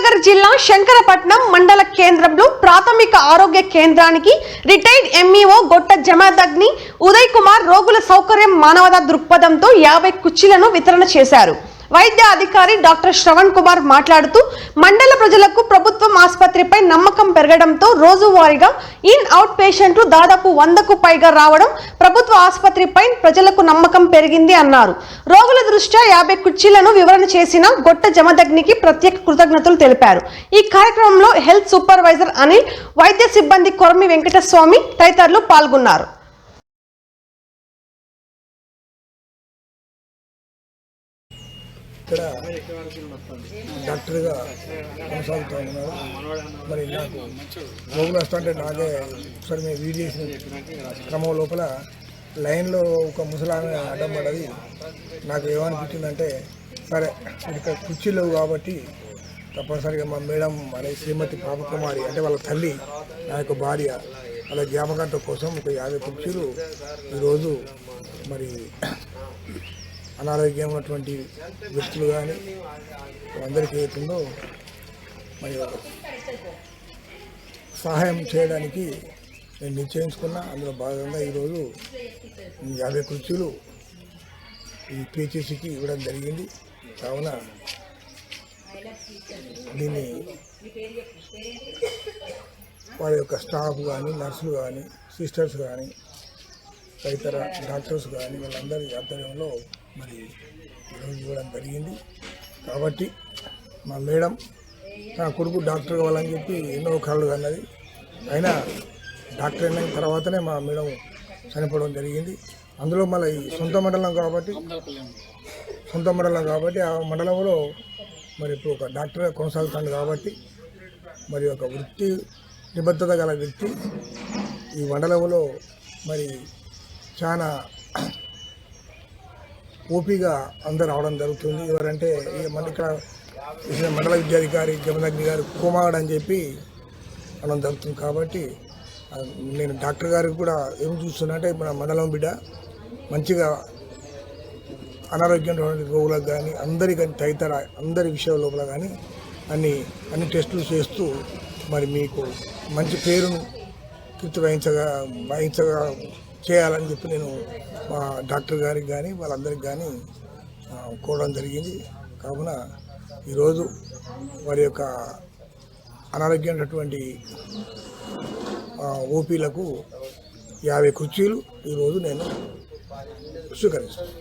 కరీంనగర్ జిల్లా శంకరపట్నం మండల కేంద్రంలో ప్రాథమిక ఆరోగ్య కేంద్రానికి రిటైర్డ్ ఎంఈఓ గొట్ట జమదగ్ని ఉదయ్ కుమార్ రోగుల సౌకర్యం మానవతా దృక్పథంతో 50 కుర్చీలను వితరణ చేశారు. వైద్య అధికారి డాక్టర్ శ్రవణ్ కుమార్ మాట్లాడుతూ మండల ప్రజలకు ప్రభుత్వం ఆసుపత్రిపై నమ్మకం పెరగడంతో రోజువారీగా ఇన్ అవుట్ పేషెంట్లు దాదాపు 100కు పైగా రావడం ప్రభుత్వ ఆసుపత్రిపై ప్రజలకు నమ్మకం పెరిగింది అన్నారు. రోగుల దృష్ట్యా 50 కుర్చీలను వివరణ చేసిన గొట్ట జమదగ్నికి ప్రత్యేక కృతజ్ఞతలు తెలిపారు. ఈ కార్యక్రమంలో హెల్త్ సూపర్వైజర్ అనిల్, వైద్య సిబ్బంది కొరమి వెంకటస్వామి తదితరులు పాల్గొన్నారు. ఇక్కడ డాక్టర్గా కొనసాగుతూ ఉన్నారు. మరి నాకు రోగులు వస్తుంటే నాకే ఒకసారి మేము వీడ్ చేసిన క్రమం లోపల లైన్లో ఒక ముసలామె అడ్డం పడది. నాకు ఏమనిపించిందంటే, సరే ఇక్కడ కుర్చీలు లేవు కాబట్టి తప్పనిసరిగా మా మేడం అనే శ్రీమతి పాపకుమారి అంటే వాళ్ళ తల్లి, నా యొక్క భార్య, వాళ్ళ జ్ఞాపకార్థం కోసం ఒక 50 కుర్చీలు ఈరోజు మరి అనారోగ్యం ఉన్నటువంటి వ్యక్తులు కానీ అందరికీ అవుతుందో మరి సహాయం చేయడానికి నేను నిశ్చయించుకున్నా. అందులో భాగంగా ఈరోజు 50 కుర్చీలు ఈ పిహెచ్సికి ఇవ్వడం జరిగింది. కావున దీన్ని వారి యొక్క స్టాఫ్ కానీ, నర్సులు కానీ, సిస్టర్స్ కానీ, తదితర డాక్టర్స్ కానీ వాళ్ళందరి ఆధ్వర్యంలో మరి ఈరోజు ఇవ్వడం జరిగింది. కాబట్టి మా మేడం నా కొడుకు డాక్టర్ కావాలని చెప్పి ఎన్నో కళలు కన్నది. అయినా డాక్టర్ అయిన తర్వాతనే మా మేడం చనిపోవడం జరిగింది. అందులో మళ్ళీ సొంత మండలం కాబట్టి ఆ మండలంలో మరి ఇప్పుడు ఒక డాక్టర్గా కొనసాగుతాడు కాబట్టి మరి ఒక వృత్తి నిబద్ధత గల వ్యక్తి ఈ మండలంలో మరి చాలా ఓపిగా అందరు రావడం జరుగుతుంది. ఎవరంటే మన ఇక్కడ మండల విద్యాధికారి జమదగ్ని గారు కోమాగడ్ అని చెప్పి అనడం జరుగుతుంది. కాబట్టి నేను డాక్టర్ గారికి కూడా ఏం చూస్తున్నా అంటే మన మండలం బిడ్డ మంచిగా అనారోగ్యం రోగులకు కానీ అందరికీ తదితర అందరి విషయం లోపల కానీ అన్ని టెస్టులు చేస్తూ మరి మీకు మంచి పేరును కీర్తి వహించగా చేయాలని చెప్పి నేను మా డాక్టర్ గారికి కానీ వాళ్ళందరికీ కానీ కోరడం జరిగింది. కావున ఈరోజు వారి యొక్క అనారోగ్యమైనటువంటి ఓపీలకు 50 కుర్చీలు ఈరోజు నేను స్వీకరిస్తాను.